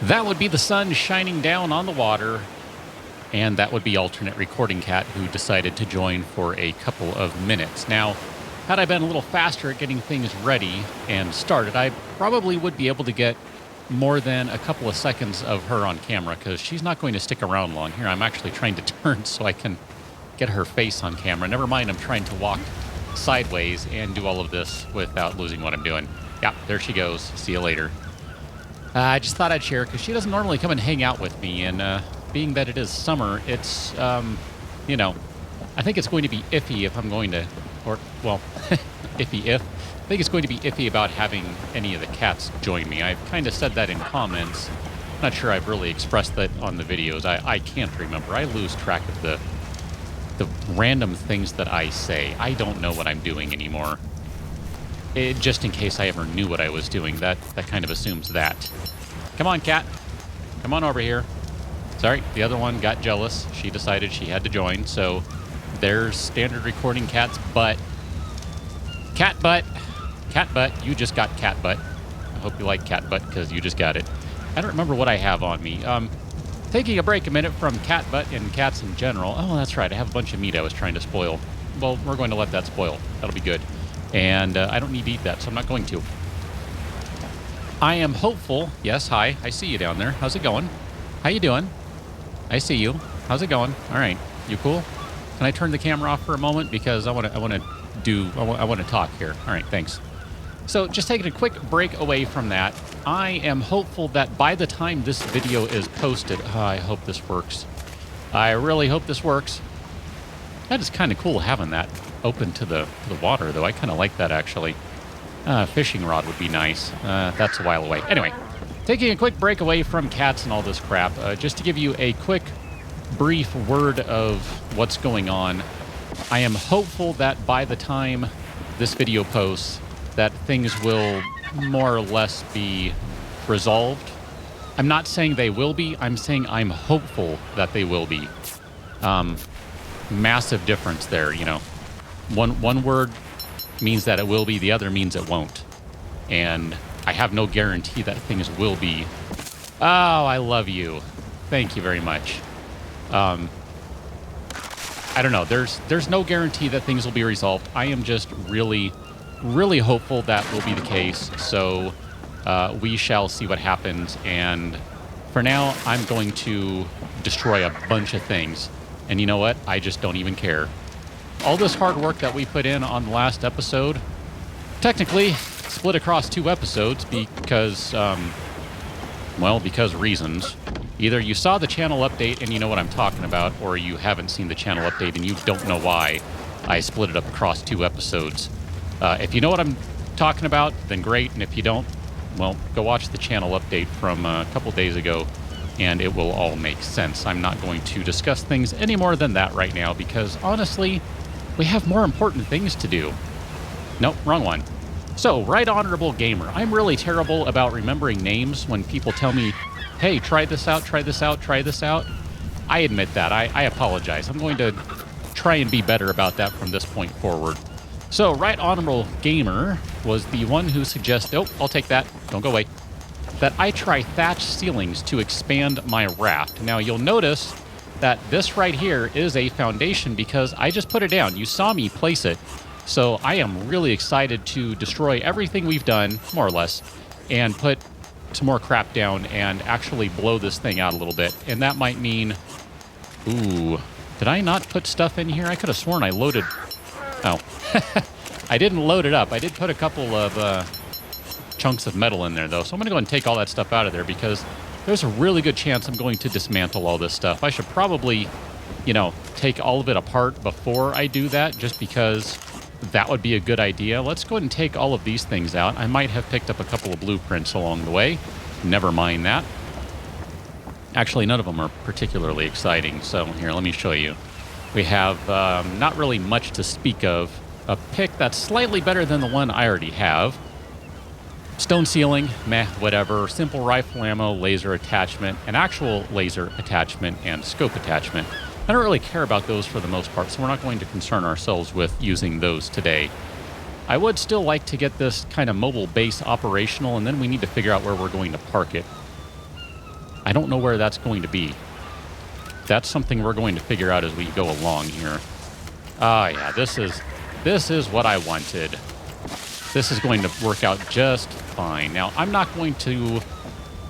That would be the sun shining down on the water, and that would be alternate recording cat who decided to join for a couple of minutes. Now, had I been a little faster at getting things ready and started, I probably would be able to get more than a couple of seconds of her on camera, because she's not going to stick around long. Here, I'm actually trying to turn so I can get her face on camera. Never mind, I'm trying to walk sideways and do all of this without losing what I'm doing. Yeah, there she goes. See you later. I just thought I'd share, because she doesn't normally come and hang out with me, and being that it is summer, it's, you know, I think it's going to be iffy if I'm going to, or, well, iffy if. I think it's going to be iffy about having any of the cats join me. I've kind of said that in comments. Not sure I've really expressed that on the videos. I can't remember. I lose track of the random things that I say. I don't know what I'm doing anymore. Just in case I ever knew what I was doing. That kind of assumes that. Come on, cat. Come on over here. Sorry, the other one got jealous. She decided she had to join, so there's standard recording cat's butt. Cat butt. Cat butt. You just got cat butt. I hope you like cat butt, because you just got it. I don't remember what I have on me. Taking a break a minute from cat butt and cats in general. Oh, that's right. I have a bunch of meat I was trying to spoil. Well, we're going to let that spoil. That'll be good. And I don't need to eat that, so I'm not going to. I am hopeful. Yes, hi. I see you down there. How's it going? How you doing? I see you. How's it going? All right. You cool? Can I turn the camera off for a moment, because I want to talk here. All right, thanks. So just taking a quick break away from that, I am hopeful that by the time this video is posted, I hope this works. I really hope this works. That is kind of cool having that open to the water, though. I kind of like that, actually. Fishing rod would be nice. That's a while away. Anyway, taking a quick break away from cats and all this crap, just to give you a quick, brief word of what's going on. I am hopeful that by the time this video posts, that things will more or less be resolved. I'm not saying they will be. I'm saying I'm hopeful that they will be. Massive difference there, you know. One word means that it will be, the other means it won't. And I have no guarantee that things will be. Oh, I love you. Thank you very much. I don't know. There's no guarantee that things will be resolved. I am just really hopeful that will be the case. So we shall see what happens. And for now, I'm going to destroy a bunch of things. And you know what? I just don't even care. All this hard work that we put in on the last episode, technically split across 2 episodes because, well, because reasons. Either you saw the channel update and you know what I'm talking about, or you haven't seen the channel update and you don't know why I split it up across 2 episodes. If you know what I'm talking about, then great. And if you don't, well, go watch the channel update from a couple days ago, and it will all make sense. I'm not going to discuss things any more than that right now, because honestly, we have more important things to do. Nope, wrong one. So, Right Honorable Gamer. I'm really terrible about remembering names when people tell me, hey, try this out, try this out, try this out. I admit that. I apologize. I'm going to try and be better about that from this point forward. So, Right Honorable Gamer was the one who suggested, oh, I'll take that, don't go away, that I try thatch ceilings to expand my raft. Now, you'll notice that this right here is a foundation because I just put it down. You saw me place it. So I am really excited to destroy everything we've done, more or less, and put some more crap down and actually blow this thing out a little bit. And that might mean... Ooh, did I not put stuff in here? I could have sworn I loaded... Oh. I didn't load it up. I did put a couple of chunks of metal in there, though. So I'm going to go and take all that stuff out of there because there's a really good chance I'm going to dismantle all this stuff. I should probably, you know, take all of it apart before I do that, just because that would be a good idea. Let's go ahead and take all of these things out. I might have picked up a couple of blueprints along the way. Never mind that. Actually, none of them are particularly exciting. So here, let me show you. We have not really much to speak of. A pick that's slightly better than the one I already have. Stone ceiling, meh, whatever. Simple rifle ammo, laser attachment, an actual laser attachment, and scope attachment. I don't really care about those for the most part, so we're not going to concern ourselves with using those today. I would still like to get this kind of mobile base operational, and then we need to figure out where we're going to park it. I don't know where that's going to be. That's something we're going to figure out as we go along here. Oh, yeah, this is what I wanted. This is going to work out just fine. Now, I'm not going to...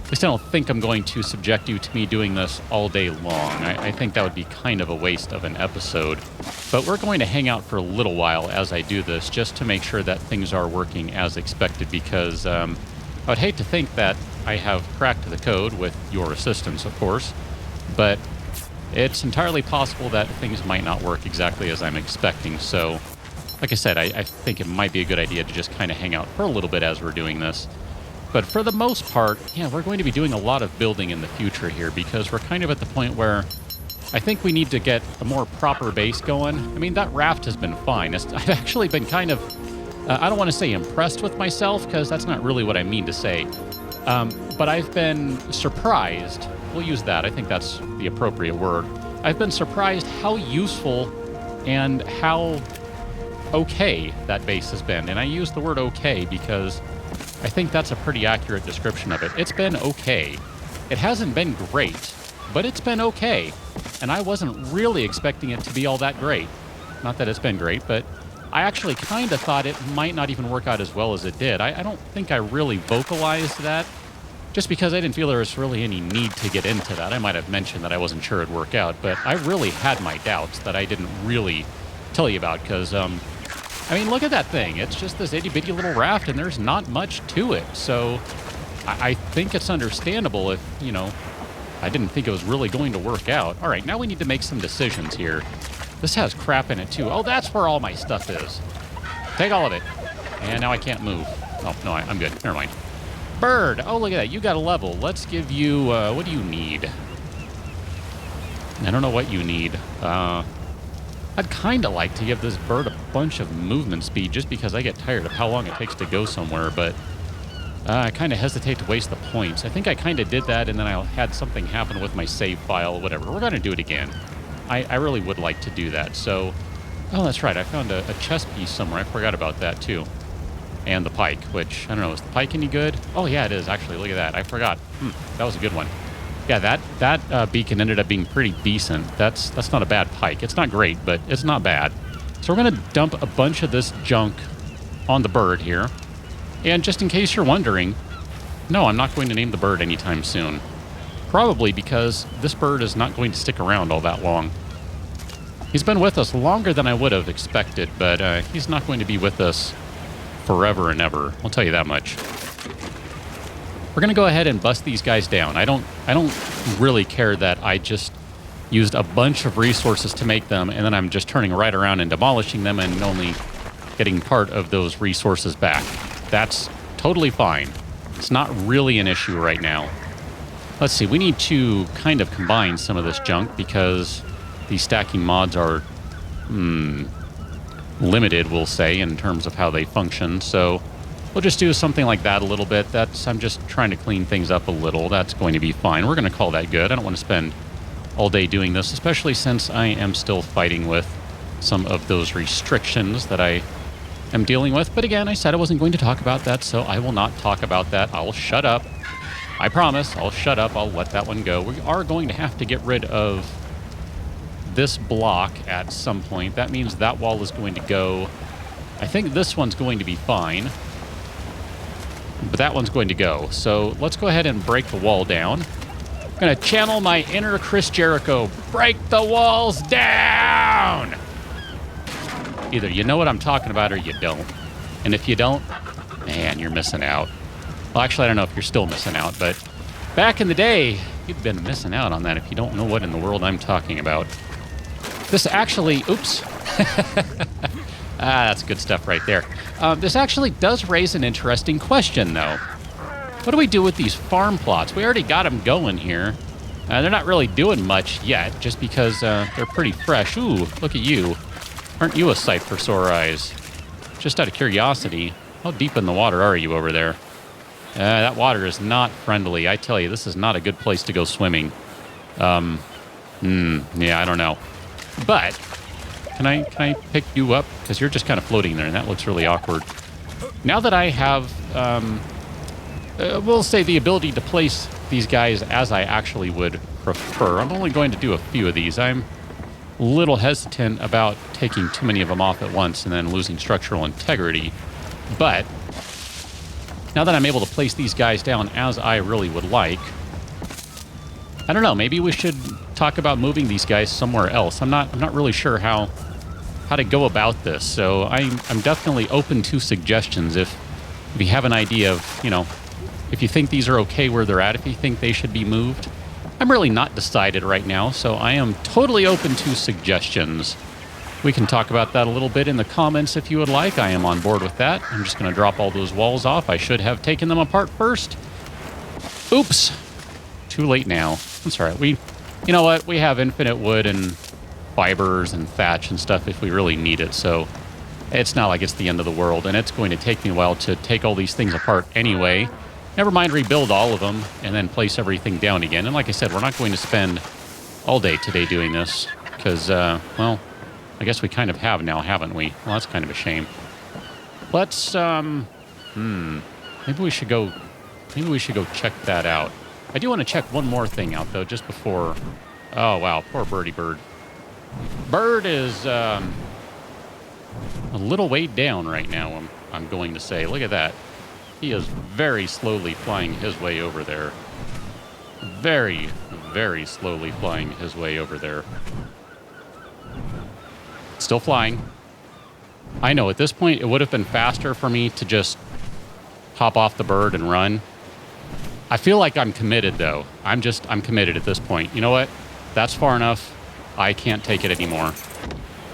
At least I don't think I'm going to subject you to me doing this all day long. I think that would be kind of a waste of an episode. But we're going to hang out for a little while as I do this, just to make sure that things are working as expected, because I would hate to think that I have cracked the code with your assistance, of course, but it's entirely possible that things might not work exactly as I'm expecting. So, like I said, I think it might be a good idea to just kind of hang out for a little bit as we're doing this. But for the most part, yeah, we're going to be doing a lot of building in the future here, because we're kind of at the point where I think we need to get a more proper base going. I mean, that raft has been fine. I've actually been kind of, I don't want to say impressed with myself, because that's not really what I mean to say. But I've been surprised. We'll use that. I think that's the appropriate word. I've been surprised how useful and how okay that base has been. And I use the word okay because I think that's a pretty accurate description of it. It's been okay. It hasn't been great, but it's been okay. And I wasn't really expecting it to be all that great. Not that it's been great, but I actually kind of thought it might not even work out as well as it did. I don't think I really vocalized that, just because I didn't feel there was really any need to get into that. I might have mentioned that I wasn't sure it'd work out, but I really had my doubts that I didn't really tell you about, because, I mean, look at that thing. It's just this itty-bitty little raft, and there's not much to it. So I think it's understandable if, you know, I didn't think it was really going to work out. All right, now we need to make some decisions here. This has crap in it, too. Oh, that's where all my stuff is. Take all of it. And now I can't move. Oh, no, I'm good. Never mind. Bird. Oh, look at that. You got a level. Let's give you, what do you need? I don't know what you need. I'd kind of like to give this bird a bunch of movement speed, just because I get tired of how long it takes to go somewhere, but I kind of hesitate to waste the points. I think I kind of did that, and then I had something happen with my save file, whatever. We're going to do it again. I really would like to do that. So, oh, that's right. I found a chess piece somewhere. I forgot about that, too. And the pike, which, I don't know, is the pike any good? Oh, yeah, it is, actually. Look at that. I forgot. That was a good one. Yeah, that beacon ended up being pretty decent. That's not a bad pike. It's not great, but it's not bad. So we're going to dump a bunch of this junk on the bird here. And just in case you're wondering, no, I'm not going to name the bird anytime soon. Probably because this bird is not going to stick around all that long. He's been with us longer than I would have expected, but he's not going to be with us forever and ever. I'll tell you that much. We're going to go ahead and bust these guys down. I don't really care that I just used a bunch of resources to make them, and then I'm just turning right around and demolishing them and only getting part of those resources back. That's totally fine. It's not really an issue right now. Let's see, we need to kind of combine some of this junk, because these stacking mods are limited, we'll say, in terms of how they function. So we'll just do something like that a little bit. I'm just trying to clean things up a little. That's going to be fine. We're going to call that good. I don't want to spend all day doing this, especially since I am still fighting with some of those restrictions that I am dealing with. But again, I said I wasn't going to talk about that, so I will not talk about that. I'll shut up. I promise. I'll shut up. I'll let that one go. We are going to have to get rid of this block at some point. That means that wall is going to go. I think this one's going to be fine, but that one's going to go. So let's go ahead and break the wall down. I'm going to channel my inner Chris Jericho. Break the walls down! Either you know what I'm talking about or you don't. And if you don't, man, you're missing out. Well, actually, I don't know if you're still missing out, but back in the day, you've been missing out on that if you don't know what in the world I'm talking about. This actually, oops. That's good stuff right there. This actually does raise an interesting question, though. What do we do with these farm plots? We already got them going here. They're not really doing much yet, just because they're pretty fresh. Ooh, look at you. Aren't you a sight for sore eyes? Just out of curiosity, how deep in the water are you over there? That water is not friendly. I tell you, this is not a good place to go swimming. Yeah, I don't know. But can I pick you up? Because you're just kind of floating there, and that looks really awkward. Now that I have, we'll say, the ability to place these guys as I actually would prefer. I'm only going to do a few of these. I'm a little hesitant about taking too many of them off at once and then losing structural integrity. But now that I'm able to place these guys down as I really would like, I don't know, maybe we should talk about moving these guys somewhere else. I'm not really sure how to go about this. So I'm definitely open to suggestions if you have an idea of, you know, if you think these are okay where they're at, if you think they should be moved. I'm really not decided right now, so I am totally open to suggestions. We can talk about that a little bit in the comments if you would like. I am on board with that. I'm just going to drop all those walls off. I should have taken them apart first. Oops. Too late now. That's all right. You know what? We have infinite wood and fibers and thatch and stuff if we really need it, so it's not like it's the end of the world, and it's going to take me a while to take all these things apart anyway. Never mind rebuild all of them and then place everything down again. And like I said, we're not going to spend all day today doing this because, well, I guess we kind of have now, haven't we? Well, that's kind of a shame. Let's, maybe we should go check that out. I do want to check one more thing out, though, just before... Oh, wow, poor birdie bird. Bird is, a little weighed down right now, I'm going to say. Look at that. He is very slowly flying his way over there. Very, very slowly flying his way over there. Still flying. I know, at this point, it would have been faster for me to just hop off the bird and run. I feel like I'm committed, though. I'm committed at this point. You know what? That's far enough. I can't take it anymore.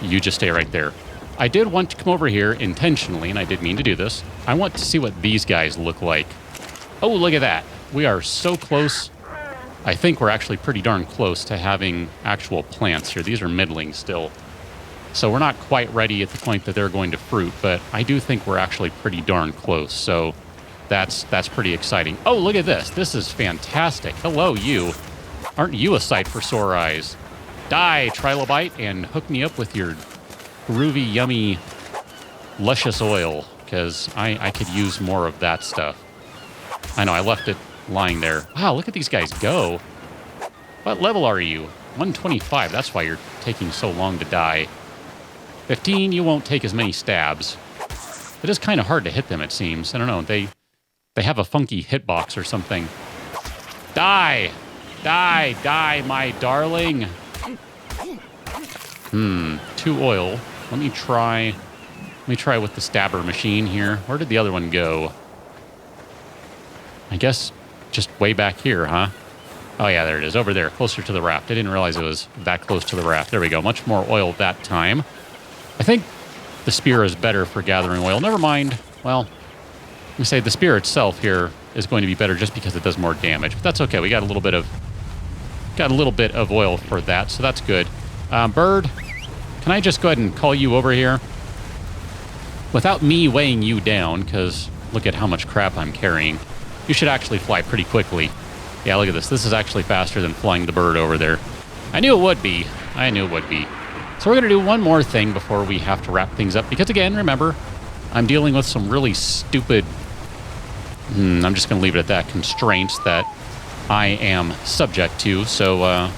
You just stay right there. I did want to come over here intentionally, and I did mean to do this. I want to see what these guys look like. Oh, look at that. We are so close. I think we're actually pretty darn close to having actual plants here. These are middling still. So we're not quite ready at the point that they're going to fruit, but I do think we're actually pretty darn close. So that's pretty exciting. Oh, look at this. This is fantastic. Hello, you. Aren't you a sight for sore eyes? Die, trilobite, and hook me up with your groovy, yummy, luscious oil, because I could use more of that stuff. I know, I left it lying there. Wow, look at these guys go. What level are you? 125, that's why you're taking so long to die. 15, you won't take as many stabs. It is kind of hard to hit them, it seems. I don't know, they have a funky hitbox or something. Die! Die, die, my darling! 2 oil. Let me try with the stabber machine here. Where did the other one go? I guess just way back here, huh? Oh yeah, there it is, over there, closer to the raft. I didn't realize it was that close to the raft. There we go, much more oil that time. I think the spear is better for gathering oil. Never mind. Well, let me say the spear itself here is going to be better just because it does more damage. But that's okay. We got a little bit of oil for that, so that's good. Bird, can I just go ahead and call you over here? Without me weighing you down, because look at how much crap I'm carrying. You should actually fly pretty quickly. Yeah, look at this. This is actually faster than flying the bird over there. I knew it would be. I knew it would be. So we're going to do one more thing before we have to wrap things up. Because again, remember, I'm dealing with some really stupid... I'm just going to leave it at that. Constraints that I am subject to. So, a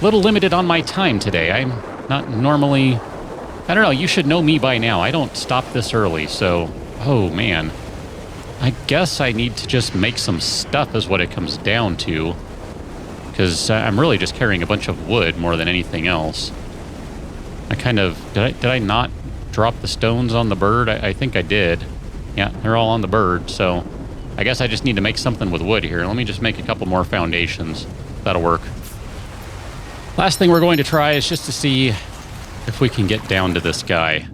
little limited on my time today. I'm not normally... I don't know, you should know me by now. I don't stop this early, so... Oh, man. I guess I need to just make some stuff is what it comes down to. Because I'm really just carrying a bunch of wood more than anything else. I kind of... Did I not drop the stones on the bird? I think I did. Yeah, they're all on the bird, so... I guess I just need to make something with wood here. Let me just make a couple more foundations. That'll work. Last thing we're going to try is just to see if we can get down to this guy.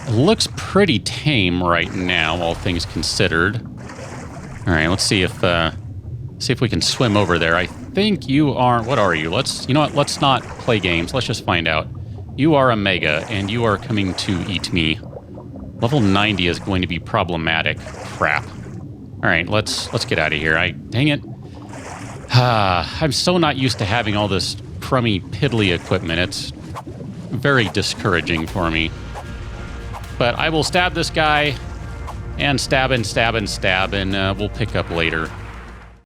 It looks pretty tame right now, all things considered. All right, let's see if we can swim over there. I think you are... What are you? You know what? Let's not play games. Let's just find out. You are a mega, and you are coming to eat me. Level 90 is going to be problematic. Crap. All right, let's get out of here. Dang it. I'm so not used to having all this crummy, piddly equipment. It's very discouraging for me. But I will stab this guy, and stab and stab and stab, and we'll pick up later.